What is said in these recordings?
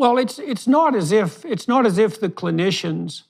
Well, it's not as if the clinicians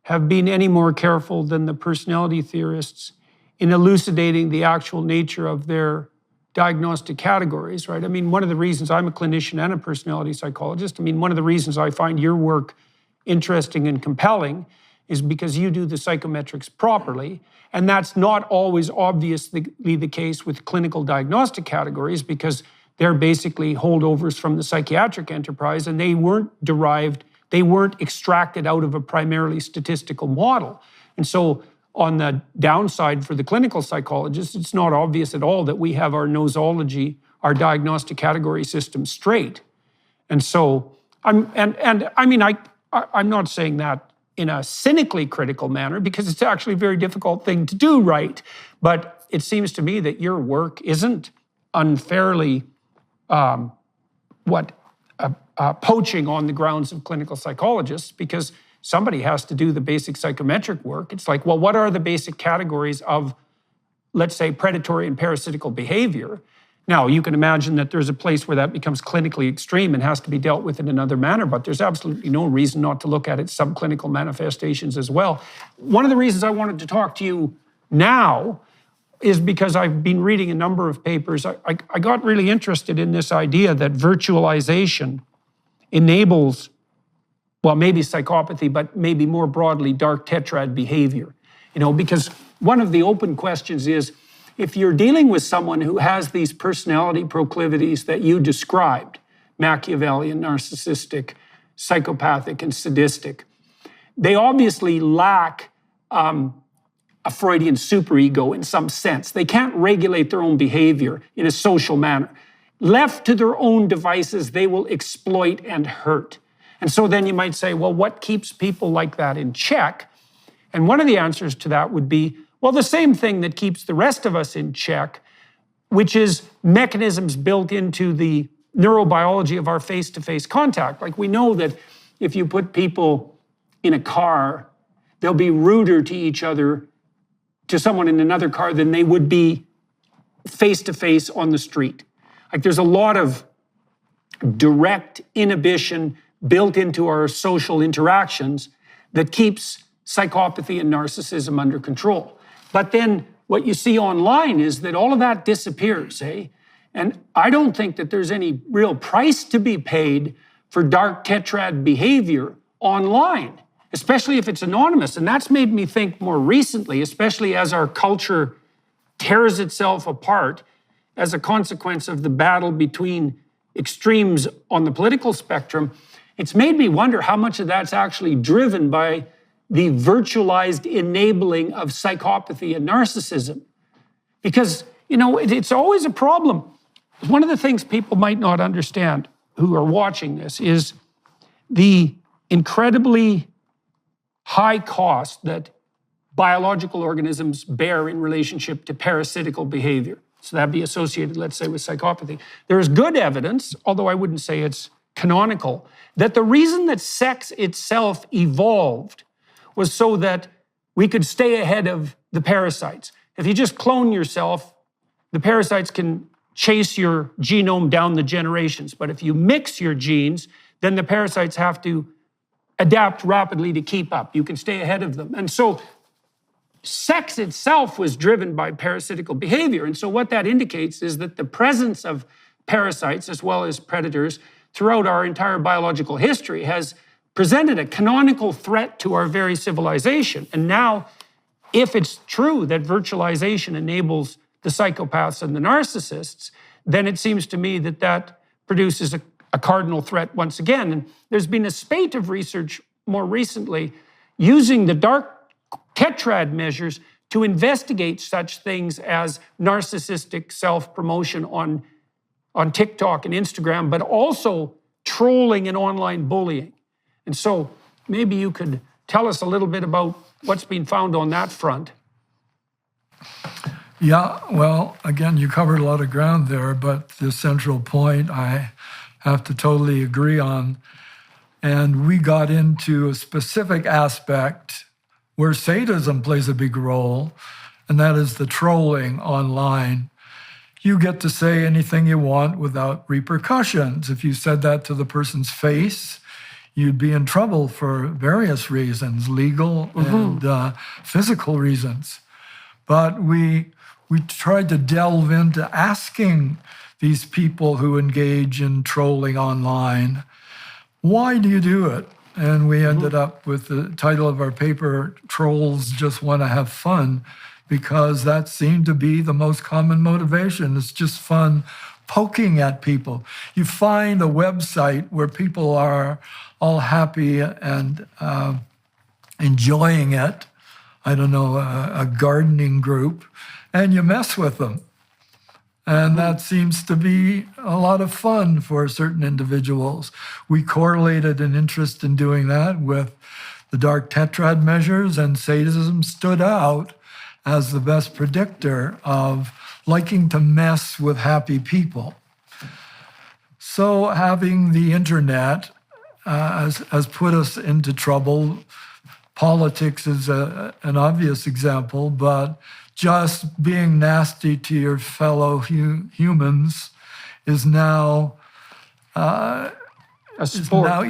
have been any more careful than the personality theorists in elucidating the actual nature of their diagnostic categories, right? I mean, one of the reasons I'm a clinician and a personality psychologist, I mean, one of the reasons I find your work interesting and compelling is because you do the psychometrics properly. And that's not always obviously the case with clinical diagnostic categories, because they're basically holdovers from the psychiatric enterprise, and they weren't extracted out of a primarily statistical model. And so on the downside for the clinical psychologists, it's not obvious at all that we have our nosology, our diagnostic category system straight. And so I'm not saying that in a cynically critical manner, because it's actually a very difficult thing to do right. But it seems to me that your work isn't unfairly poaching on the grounds of clinical psychologists, because somebody has to do the basic psychometric work. It's like, well, what are the basic categories of, let's say, predatory and parasitical behavior? Now, you can imagine that there's a place where that becomes clinically extreme and has to be dealt with in another manner, but there's absolutely no reason not to look at its subclinical manifestations as well. One of the reasons I wanted to talk to you now is because I've been reading a number of papers. I got really interested in this idea that virtualization enables, well, maybe psychopathy, but maybe more broadly, dark tetrad behavior. Because one of the open questions is, if you're dealing with someone who has these personality proclivities that you described, Machiavellian, narcissistic, psychopathic, and sadistic, they obviously lack a Freudian superego in some sense. They can't regulate their own behavior in a social manner. Left to their own devices, they will exploit and hurt. And so then you might say, well, what keeps people like that in check? And one of the answers to that would be, well, the same thing that keeps the rest of us in check, which is mechanisms built into the neurobiology of our face-to-face contact. Like, we know that if you put people in a car, they'll be ruder to each other, to someone in another car, than they would be face-to-face on the street. Like, there's a lot of direct inhibition built into our social interactions that keeps psychopathy and narcissism under control. But then what you see online is that all of that disappears, eh? And I don't think that there's any real price to be paid for dark tetrad behavior online, especially if it's anonymous. And that's made me think more recently, especially as our culture tears itself apart as a consequence of the battle between extremes on the political spectrum. It's made me wonder how much of that's actually driven by the virtualized enabling of psychopathy and narcissism. Because, it's always a problem. One of the things people might not understand who are watching this is the incredibly high cost that biological organisms bear in relationship to parasitical behavior. So that'd be associated, let's say, with psychopathy. There is good evidence, although I wouldn't say it's canonical, that the reason that sex itself evolved was so that we could stay ahead of the parasites. If you just clone yourself, the parasites can chase your genome down the generations. But if you mix your genes, then the parasites have to adapt rapidly to keep up. You can stay ahead of them. And so sex itself was driven by parasitical behavior. And so what that indicates is that the presence of parasites as well as predators throughout our entire biological history has presented a canonical threat to our very civilization. And now, if it's true that virtualization enables the psychopaths and the narcissists, then it seems to me that that produces a cardinal threat once again. And there's been a spate of research more recently using the dark tetrad measures to investigate such things as narcissistic self-promotion on TikTok and Instagram, but also trolling and online bullying. And so maybe you could tell us a little bit about what's been found on that front. Yeah, well, again, you covered a lot of ground there, but the central point I have to totally agree on. And we got into a specific aspect where sadism plays a big role, and that is the trolling online. you get to say anything you want without repercussions. If you said that to the person's face, you'd be in trouble for various reasons, legal and physical reasons. But we tried to delve into asking these people who engage in trolling online, why do you do it? And we ended up with the title of our paper, Trolls Just Want to Have Fun, because that seemed to be the most common motivation. It's just fun poking at people. You find a website where people are all happy and enjoying it, I don't know, a gardening group, and you mess with them. And that seems to be a lot of fun for certain individuals. We correlated an interest in doing that with the dark tetrad measures, and sadism stood out as the best predictor of liking to mess with happy people. So having the internet has put us into trouble. Politics is an obvious example, but just being nasty to your fellow humans is now a sport.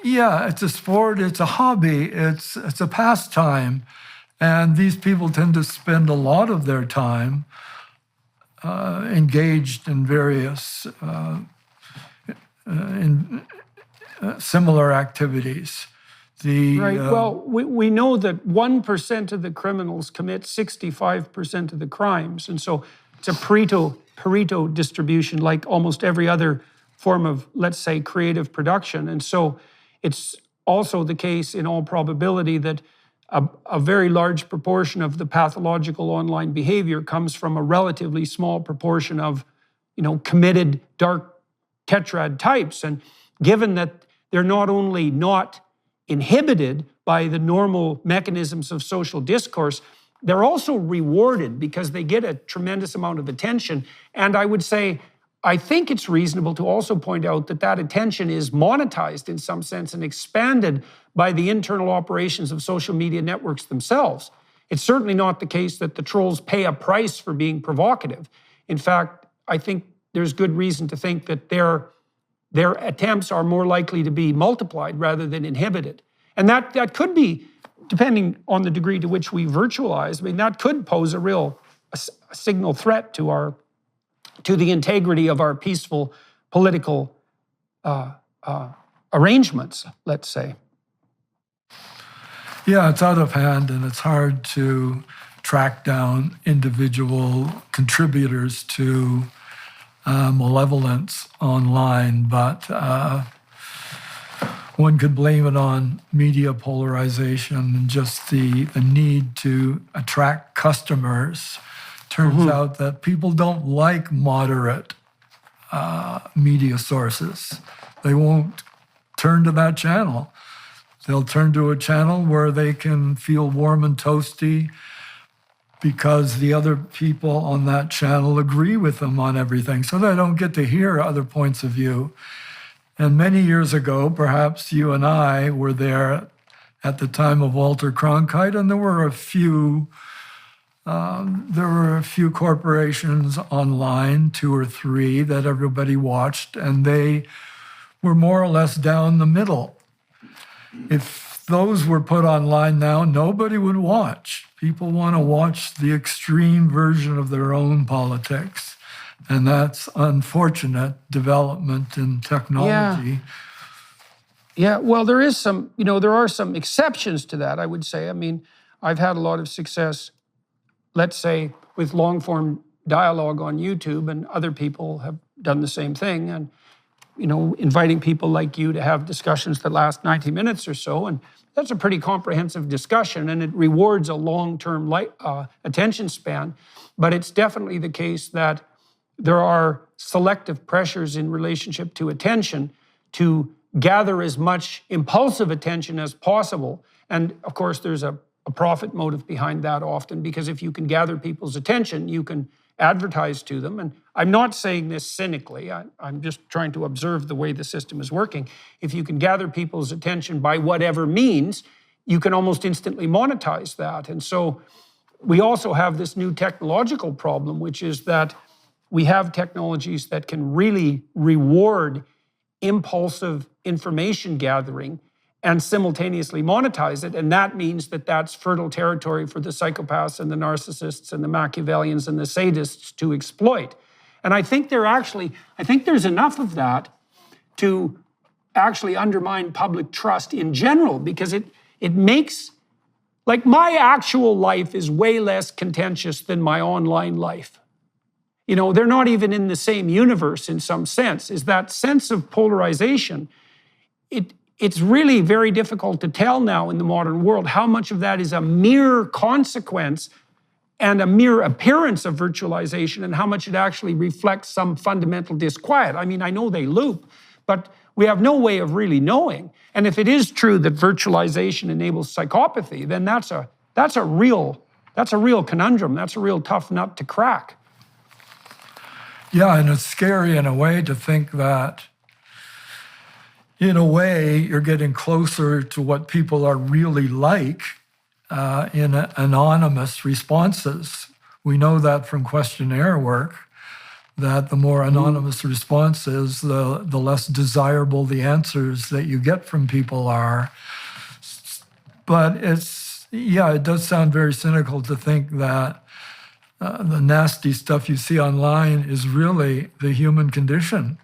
It's a sport, it's a hobby, it's a pastime. And these people tend to spend a lot of their time engaged in various similar activities. Right. Well, we know that 1% of the criminals commit 65% of the crimes. And so it's a Pareto distribution like almost every other form of, let's say, creative production. And so it's also the case in all probability that a very large proportion of the pathological online behavior comes from a relatively small proportion of, committed dark tetrad types. And given that they're not only not inhibited by the normal mechanisms of social discourse, they're also rewarded because they get a tremendous amount of attention. And I would say, I think it's reasonable to also point out that that attention is monetized in some sense and expanded by the internal operations of social media networks themselves. It's certainly not the case that the trolls pay a price for being provocative. In fact, I think there's good reason to think that their attempts are more likely to be multiplied rather than inhibited. And that could be, depending on the degree to which we virtualize, that could pose a real signal threat to the integrity of our peaceful political arrangements, let's say. Yeah, it's out of hand, and it's hard to track down individual contributors to malevolence online, but one could blame it on media polarization and just the need to attract customers. Turns out that people don't like moderate media sources. They won't turn to that channel. They'll turn to a channel where they can feel warm and toasty because the other people on that channel agree with them on everything, so they don't get to hear other points of view. And many years ago, perhaps you and I were there at the time of Walter Cronkite, and there were a few corporations online, 2 or 3, that everybody watched, and they were more or less down the middle. If those were put online now, nobody would watch. People want to watch the extreme version of their own politics. And that's unfortunate development in technology. Yeah, well, there are some exceptions to that, I would say. I've had a lot of success, let's say, with long-form dialogue on YouTube, and other people have done the same thing. And inviting people like you to have discussions that last 90 minutes or so. And that's a pretty comprehensive discussion, and it rewards a long-term attention span. But it's definitely the case that there are selective pressures in relationship to attention to gather as much impulsive attention as possible. And of course, there's a profit motive behind that often, because if you can gather people's attention, you can advertise to them. And I'm not saying this cynically, I'm just trying to observe the way the system is working. If you can gather people's attention by whatever means, you can almost instantly monetize that. And so we also have this new technological problem, which is that we have technologies that can really reward impulsive information gathering and simultaneously monetize it. And that means that that's fertile territory for the psychopaths and the narcissists and the Machiavellians and the sadists to exploit. And I think there's enough of that to actually undermine public trust in general, because it makes, like, my actual life is way less contentious than my online life. You know, they're not even in the same universe in some sense. Is that sense of polarization, it's really very difficult to tell now in the modern world how much of that is a mere consequence and a mere appearance of virtualization and how much it actually reflects some fundamental disquiet. I mean, I know they loop, but we have no way of really knowing. And if it is true that virtualization enables psychopathy, then that's a real conundrum. That's a real tough nut to crack. Yeah, and it's scary in a way to think that, in a way, you're getting closer to what people are really like in anonymous responses. We know that from questionnaire work, that the more anonymous responses, the less desirable the answers that you get from people are. But it does sound very cynical to think that the nasty stuff you see online is really the human condition.